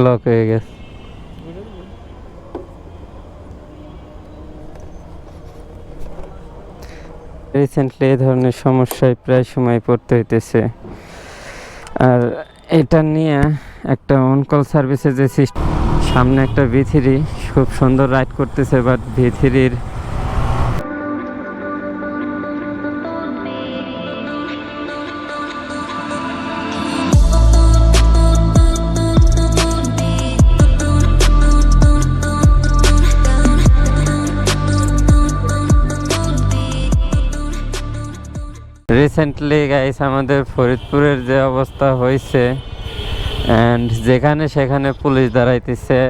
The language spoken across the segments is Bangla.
লক হয়ে গেছে। রিসেন্টলি এই ধরনের সমস্যায় প্রায় সময় পড়তে হইতেছে। আর এটা নিয়ে একটা অনকল সার্ভিসের যে সিস্টেম, সামনে একটা V3 খুব সুন্দর রাইড করতেছে, বাট V3-র রিসেন্টলি গাইস আমাদের ফরিদপুরের যে অবস্থা হয়েছে, অ্যান্ড যেখানে সেখানে পুলিশ দাঁড়াইতেছে।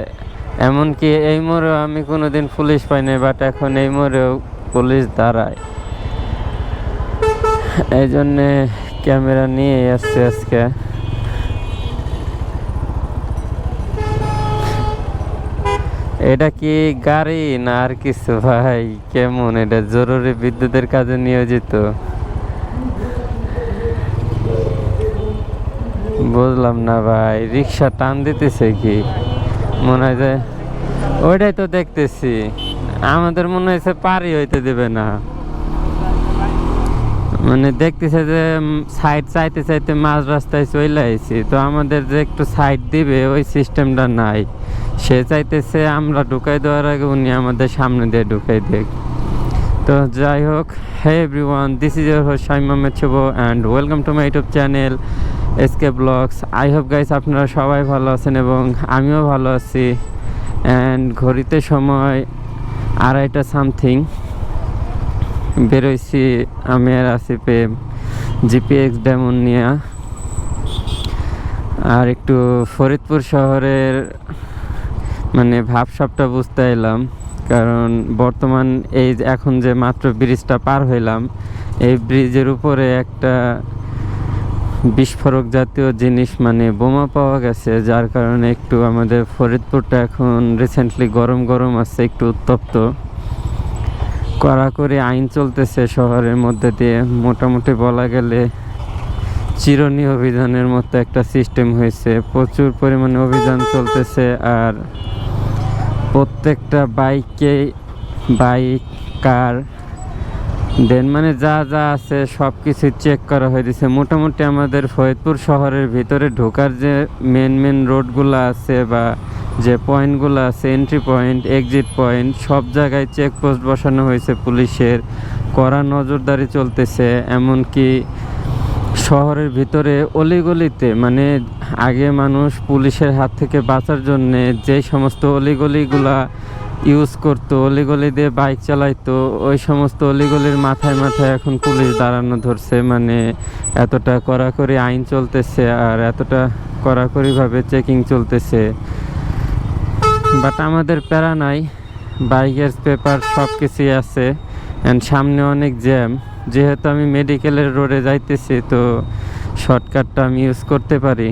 এমনকি এই মোড়েও আমি কোনোদিন পুলিশ পাইনি, বাট এখন এই মোড়েও পুলিশ দাঁড়ায়। এই জন্যে ক্যামেরা নিয়ে আসছে আজকে। এটা কি গাড়ি না আর কিছু ভাই? কেমন এটা? জরুরি বিদ্যুতের কাজে নিয়োজিত? বুঝলাম না ভাই, রিক্সা টান দিতেছে কি? মনে হয় যে ওইটাই তো দেখতেছি, আমাদের মনে হয়েছে পারি হইতে দেবে না। মানে দেখতেছে যে সাইড চাইতে চাইতে মাঝ রাস্তায় চলে আইছি, তো আমাদের যে একটু সাইড দিবে ওই সিস্টেমটা নাই। সে চাইতেছে আমরা ঢুকাই দেওয়ার আগে উনি আমাদের সামনে দিয়ে ঢুকাই দেখ। তো যাই হোক, hey everyone, this is your host Shamim Ahmed Shuvo and welcome to my YouTube channel SK blogs. I hope guys আপনারা সবাই ভালো আছেন এবং আমিও ভালো আছি। অ্যান্ড ঘড়িতে সময় 2:30 সামথিং। বেরোইছি আমি আর আসিফে GPX ডেমন নিয়ে, আর একটু ফরিদপুর শহরের মানে ভাবসাবটা বুঝতে এলাম। কারণ বর্তমান এই এখন যে মাত্র ব্রিজটা পার হইলাম, এই ব্রিজের উপরে একটা বিস্ফোরক জাতীয় জিনিস মানে বোমা পাওয়া গেছে, যার কারণে একটু আমাদের ফরিদপুরটা এখন রিসেন্টলি গরম গরম আছে, একটু উত্তপ্ত। কড়াকড়ি আইন চলতেছে শহরের মধ্যে দিয়ে, মোটামুটি বলা গেলে চিরুনি অভিযানের মতো একটা সিস্টেম হয়েছে। প্রচুর পরিমাণে অভিযান চলতেছে, আর প্রত্যেকটা বাইক কার দেন মানে যা যা আছে সব কিছু চেক করা হয়েছে। মোটামুটি আমাদের ফরিদপুর শহরের ভিতরে ঢোকার যে মেন রোডগুলো আছে বা যে পয়েন্টগুলো আছে, এন্ট্রি পয়েন্ট, এক্সিট পয়েন্ট, সব জায়গায় চেকপোস্ট বসানো হয়েছে পুলিশের। কড়া নজরদারি চলতেছে। এমনকি শহরের ভিতরে অলিগলিতে, মানে আগে মানুষ পুলিশের হাত থেকে বাঁচার জন্যে যে সমস্ত অলিগলিগুলা ইউজ করতো, অলিগলি দিয়ে বাইক চালাইতো, ওই সমস্ত অলিগলির মাথায় মাথায় এখন পুলিশ দাঁড়ানো ধরছে। মানে এতটা কড়াকড়ি আইন চলতেছে আর এতটা কড়াকড়িভাবে চেকিং চলতেছে। বাট আমাদের প্যারা নাই, বাইকের পেপার সব কিছুই আছে। অ্যান্ড সামনে অনেক জ্যাম। যেহেতু আমি মেডিকেলের রোডে যাইতেছি, তো শর্টকাটটা আমি ইউজ করতে পারি।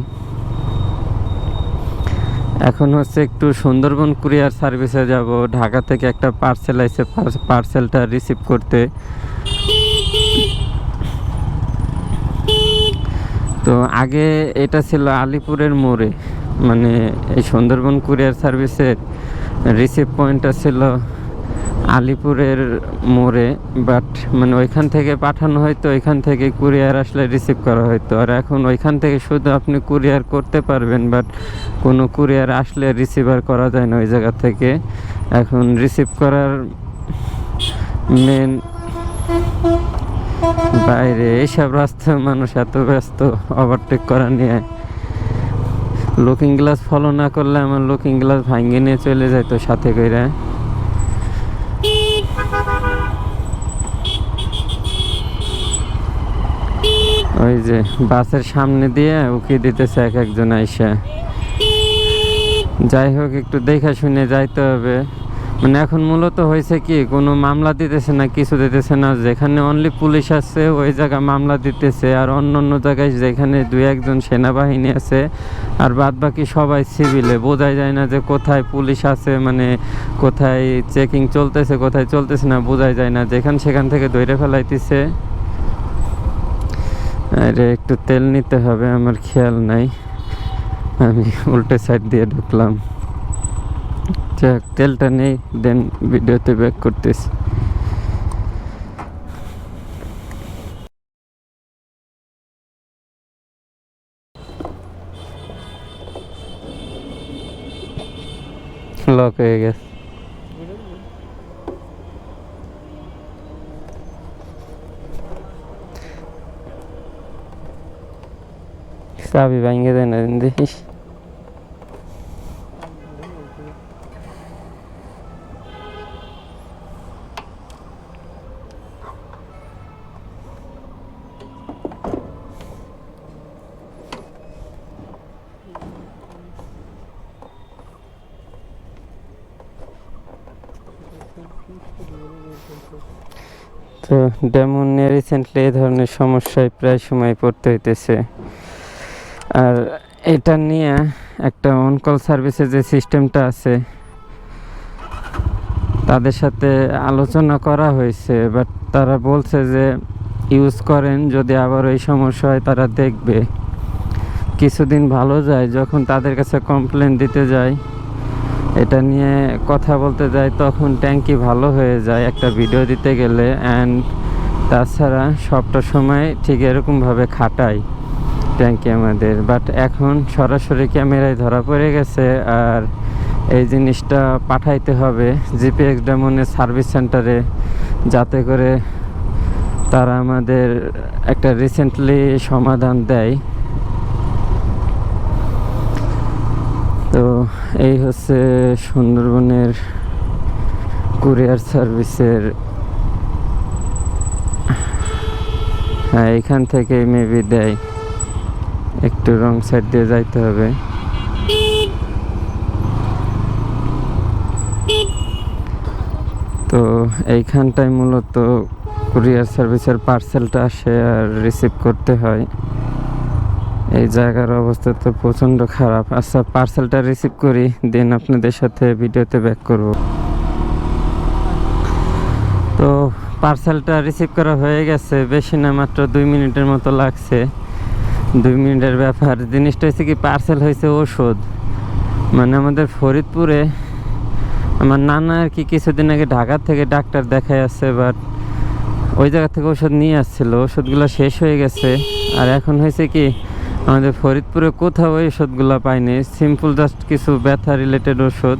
এখন হচ্ছে একটু সুন্দরবন কুরিয়ার সার্ভিসে যাব। ঢাকা থেকে একটা পার্সেল আইছে, পার্সেলটা রিসিভ করতে। তো আগে এটা ছিল আলিপুরের মোড়ে, মানে এই সুন্দরবন কুরিয়ার সার্ভিসের রিসিভ পয়েন্টটা ছিল আলিপুরের মোড়ে। বাট মানে ওইখান থেকে পাঠানো হয়তো, ওইখান থেকে কুরিয়ার আসলে রিসিভ করা হয়তো। আর এখন ওইখান থেকে শুধু আপনি কুরিয়ার করতে পারবেন, বাট কোনো কুরিয়ার আসলে রিসিভার করা যায় না ওই জায়গা থেকে। এখন রিসিভ করার মেন বাইরে এইসব রাস্তায় মানুষ এত ব্যস্ত ওভারটেক করা নিয়ে। লুকিং গ্লাস ফলো না করলে আমার লুকিং গ্লাস ভাঙিয়ে নিয়ে চলে যাইতো সাথে করে। ওই যে বাসের সামনে দিয়ে উকি দিতেছে এক একজন আইসা। যাই হোক, একটু দেখা শুনে যাইতে হবে। মানে এখন মূলত হয়েছে কি, কোনো মামলা দিতেছে না, কিছু দিতেছে না। যেখানে অনলি পুলিশ আছে ওই জায়গা মামলা দিতেছে, আর অন্য জায়গায় যেখানে 2-1 জন সেনাবাহিনী আছে আর বাদ বাকি সবাই সিভিলে। বোঝাই যায় না যে কোথায় পুলিশ আছে, মানে কোথায় চেকিং চলতেছে কোথায় চলতেছে না বোঝাই যায় না। সেখান থেকে ধরে ফেলাইতেছে। আরে একটু তেল নিতে হবে, আমার খেয়াল নাই। আমি উল্টো সাইড দিয়ে ঢুকলাম। যাক, তেলটা নেই, দেন ভিডিওতে ব্যাক করতেছি। লক হয়ে গেছে। চাবি ভাঙে দেয় না, দেখিস। তো ডেমনে রিসেন্টলি এই ধরনের সমস্যায় প্রায় সময় পড়তে হইতেছে। আর এটা নিয়ে একটা অনকল সার্ভিসের যে সিস্টেমটা আছে তাদের সাথে আলোচনা করা হয়েছে, বাট তারা বলছে যে ইউজ করেন, যদি আবার ওই সমস্যা হয় তারা দেখবে। কিছুদিন ভালো যায়, যখন তাদের কাছে কমপ্লেন দিতে যায়, এটা নিয়ে কথা বলতে যায়, তখন ট্যাঙ্কি ভালো হয়ে যায় একটা ভিডিও দিতে গেলে। অ্যান্ড তাছাড়া সবটা সময় ঠিক এরকমভাবে খাটায় ট্যাঙ্কি আমাদের। বাট এখন সরাসরি ক্যামেরায় ধরা পড়ে গেছে, আর এই জিনিসটা পাঠাইতে হবে জিপিএক্স ডেমনের সার্ভিস সেন্টারে, যাতে করে তারা আমাদের একটা রিসেন্টলি সমাধান দেয়। তো এই হচ্ছে সুন্দরবনের কুরিয়ার সার্ভিসের। হ্যাঁ, এখান থেকে মেবি দেয়, একটু রং সাইড দিয়ে যাইতে হবে। তো এইখানটায় মূলত কুরিয়ার সার্ভিসের পার্সেলটা আসে আর রিসিভ করতে হয়। এই জায়গার অবস্থা তো প্রচণ্ড খারাপ। আচ্ছা, পার্সেলটা রিসিভ করি, দেন আপনাদের সাথে ভিডিওতে ব্যাক করব। তো পার্সেলটা রিসিভ করা হয়ে গেছে, বেশি না, মাত্র 2 মিনিটের মতো লাগছে। 2 মিনিটের ব্যাপার। জিনিসটা হচ্ছে কি, পার্সেল হয়েছে ওষুধ। মানে আমাদের ফরিদপুরে আমার নানা আর কি কিছুদিন আগে ঢাকা থেকে ডাক্তার দেখায় আসছে, বাট ওই জায়গা থেকে ওষুধ নিয়ে আসছিল, ওষুধগুলো শেষ হয়ে গেছে। আর এখন হয়েছে কি, আমাদের ফরিদপুরে কোথাও ওই ওষুধগুলো পাইনি, সিম্পল জাস্ট কিছু ব্যথা রিলেটেড ওষুধ।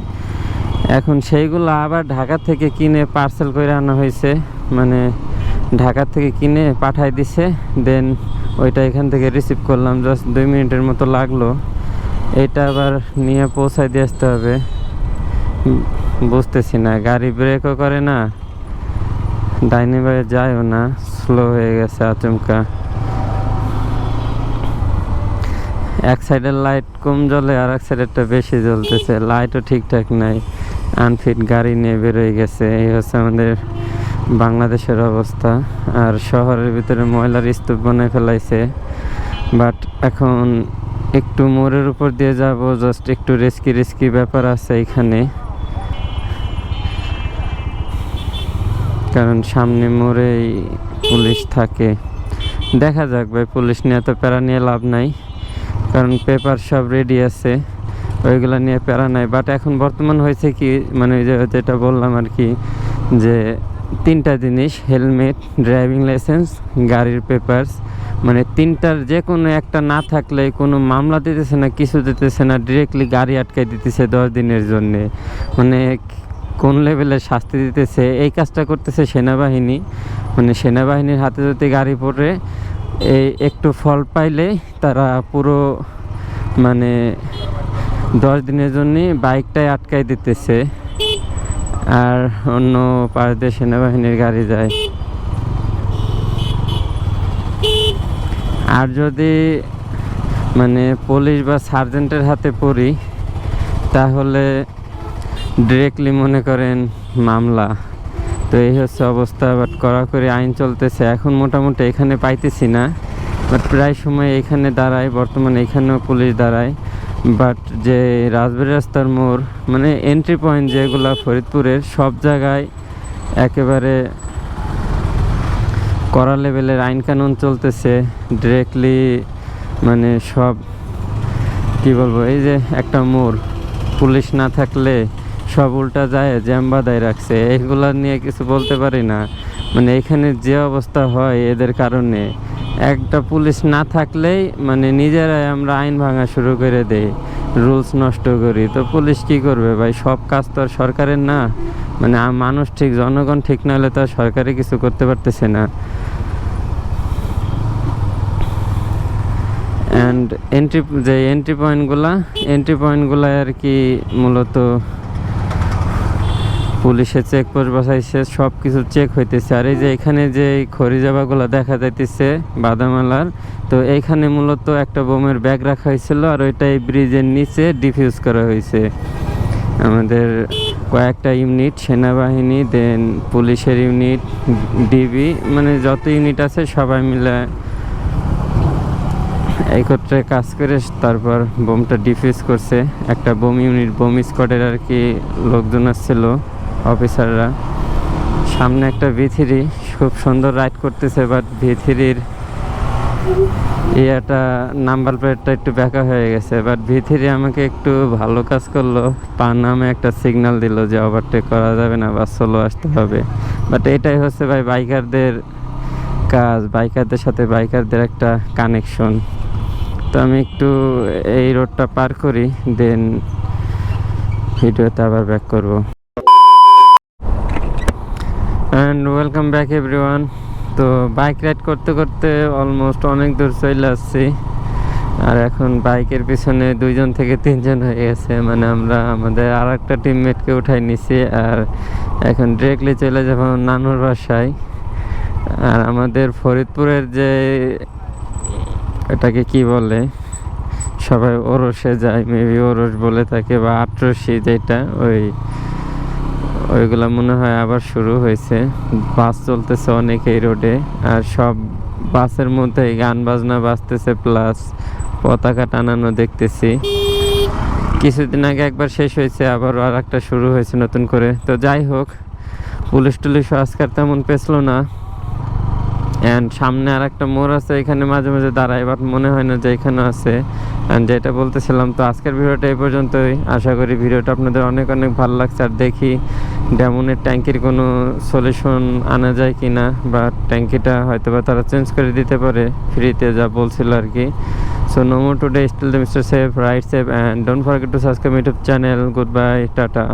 এখন সেইগুলো আবার ঢাকা থেকে কিনে পার্সেল করে আনা হয়েছে, মানে ঢাকা থেকে কিনে পাঠাই দিছে। দেন ওইটা এখান থেকে রিসিভ করলাম, জাস্ট 2 মিনিটের মতো লাগলো। এটা আবার নিয়ে পৌঁছায় দিয়ে আসতে হবে। বুঝতেছি না, গাড়ি ব্রেকও করে না, ডাইনে বায়ে যায়ও না, স্লো হয়ে গেছে আচমকা। এক সাইডের লাইট কম জ্বলে, আর এক সাইডেরটা বেশি জ্বলতেছে। লাইটও ঠিকঠাক নাই, আনফিট গাড়ি নিয়ে বেরোয় গেছে। এই হচ্ছে আমাদের বাংলাদেশের অবস্থা। আর শহরের ভিতরে ময়লার স্তূপ বানায় ফেলাইছে। বাট এখন একটু মোড়ের উপর দিয়ে যাব, জাস্ট একটু রিস্কি ব্যাপার আছে এখানে, কারণ সামনে মোড়েই পুলিশ থাকে। দেখা যাক ভাই, পুলিশ নিয়ে তো প্যারা নিয়ে লাভ নাই, কারণ পেপার সব রেডি আছে, ওইগুলো নিয়ে প্যারা নাই। বাট এখন বর্তমান হয়েছে কি, মানে যেটা বললাম আর কি, যে 3টা জিনিস: হেলমেট, ড্রাইভিং লাইসেন্স, গাড়ির পেপারস, মানে 3টার যে কোনো একটা না থাকলে কোনো মামলা দিতেছে না, কিছু দিতেছে না, ডিরেক্টলি গাড়ি আটকাই দিতেছে 10 দিনের জন্যে। মানে কোন লেভেলের শাস্তি দিতেছে! এই কাজটা করতেছে সেনাবাহিনী। মানে সেনাবাহিনীর হাতে যদি গাড়ি পড়ে, এই একটু ফল পাইলে তারা পুরো মানে 10 দিনের জন্যে বাইকটাই আটকাই দিতেছে, আর অন্য পাশ দিয়ে সেনাবাহিনীর গাড়ি যায়। আর যদি মানে পুলিশ বা সার্জেন্টের হাতে পড়ি, তাহলে ডিরেক্টলি মনে করেন মামলা। তো এই হচ্ছে অবস্থা। বাট কড়াকড়ি আইন চলতেছে এখন, মোটামুটি এখানে পাইতেছি না, বাট প্রায় সময় এখানে দাঁড়ায়। বর্তমানে এখানেও পুলিশ দাঁড়ায়। বাট যে রাজবাড়ী রাস্তার মোড়, মানে এন্ট্রি পয়েন্ট যেগুলো ফরিদপুরের, সব জায়গায় একেবারে কড়া লেভেলের আইন কানুন চলতেছে। ডিরেক্টলি মানে সব কি বলবো, এই যে একটা মোড়, পুলিশ না থাকলে সব উল্টা যায়, জ্যাম বাঁধায় রাখছে, এইগুলা নিয়ে কিছু বলতে পারি না। মানে এখানে যে অবস্থা হয় এদের কারণে, একটা পুলিশ না থাকলেই মানে নিজেরাই আমরা আইন ভাঙা শুরু করে দেই, রুলস নষ্ট করি। তো পুলিশ কি করবে ভাই, সব কাজ তো আর সরকারের না। মানে মানুষ ঠিক, জনগণ ঠিক না হলে তো আর সরকারে কিছু করতে পারতেছে না। অ্যান্ড এন্ট্রি পয়েন্টগুলো আর কি মূলত পুলিশে চেকপোস্ট বসাইছে, সব কিছু চেক হইতেছে। আর এই যে এখানে যে খড়িজাবাগুলো দেখা যাইতেছে বাদামালার, তো এইখানে মূলত একটা বোমের ব্যাগ রাখা হয়েছিল, আর ওইটাই ব্রিজের নিচে ডিফিউজ করা হয়েছে। আমাদের কয়েকটা ইউনিট, সেনাবাহিনী, দেন পুলিশের ইউনিট, ডিবি, মানে যত ইউনিট আছে সবাই মিলে একত্রে কাজ করে তারপর বোমটা ডিফিউজ করছে। একটা বোম ইউনিট, বোম স্কোয়াডের আর কি লোকজন আসছিল, অফিসাররা। সামনে একটা V3 খুব সুন্দর রাইড করতেছে, বাট V3-র ইয়াটা, নাম্বার প্লেটটা একটু ব্যাকা হয়ে গেছে। বাট V3 আমাকে একটু ভালো কাজ করলো, নামে একটা সিগন্যাল দিল যে ওভারটেক করা যাবে না বা স্লো আসতে হবে। বাট এটাই হচ্ছে ভাই বাইকারদের কাজ, বাইকারদের সাথে বাইকারদের একটা কানেকশন। তো আমি একটু এই রোডটা পার করি, দেন ভিডিওতে আবার ব্যাক করব। And welcome back everyone. তো বাইক রাইড করতে করতে অলমোস্ট অনেক দূর চলে আসছি, আর এখন বাইকের পিছনে 2 থেকে 3 হয়ে গেছে। মানে আমরা আমাদের আর একটা টিমমেটকে উঠাই নিছি, আর এখন ডিরেক্টলি চলে যাব নানুর বাসায়। আর আমাদের ফরিদপুরের যে, এটাকে কি বলে, সবাই ওরসে যায়, মেবি ওরস বলে থাকে, বা আটরশি, যেটা ওইগুলা মনে হয় আবার শুরু হয়েছে। বাস চলতেছে অনেক এই রোডে, আর সব বাসের মধ্যে গান বাজনা বাজতেছে, প্লাস পতাকা টানানো দেখতেছি। কিছুদিন আগে একবার শেষ হয়েছে, আবার আর একটা শুরু হয়েছে নতুন করে। তো যাই হোক, পুলিশ টুলিশও আজকাল তেমন পেছলো না। অ্যান্ড সামনে আর একটা মোড় আছে, এখানে মাঝে মাঝে দাঁড়ায়, বাট মনে হয় না যে এখানে আছে। অ্যান্ড যেটা বলতেছিলাম, তো আজকের ভিডিওটা এই পর্যন্তই। আশা করি ভিডিওটা আপনাদের অনেক অনেক ভালো লাগছে। আর দেখি ডেমনের ট্যাঙ্কির কোনো সলিউশন আনা যায় কি না, বা ট্যাঙ্কিটা হয়তো বা তারা চেঞ্জ করে দিতে পারে ফ্রিতে, যা বলছিল আর কি। So no more today, still the mister safe, ride safe, and don't forget to subscribe YouTube channel. Good bye, tata.